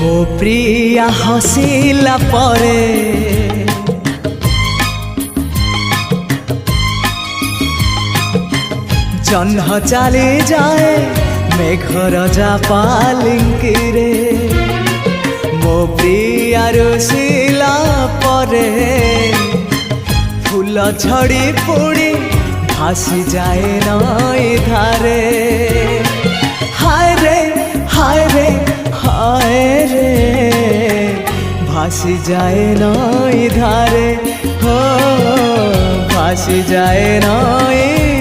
मो प्रिया हसिला परे जह्न चली जाए मेघर जापालिंकी रे मो प्रिया रुसिला परे फूल झड़ी पुड़ी भासी जाए नई धारे हाय रे हाय रे हाय रे भासी जाए नई धारे हो भासी जाए नई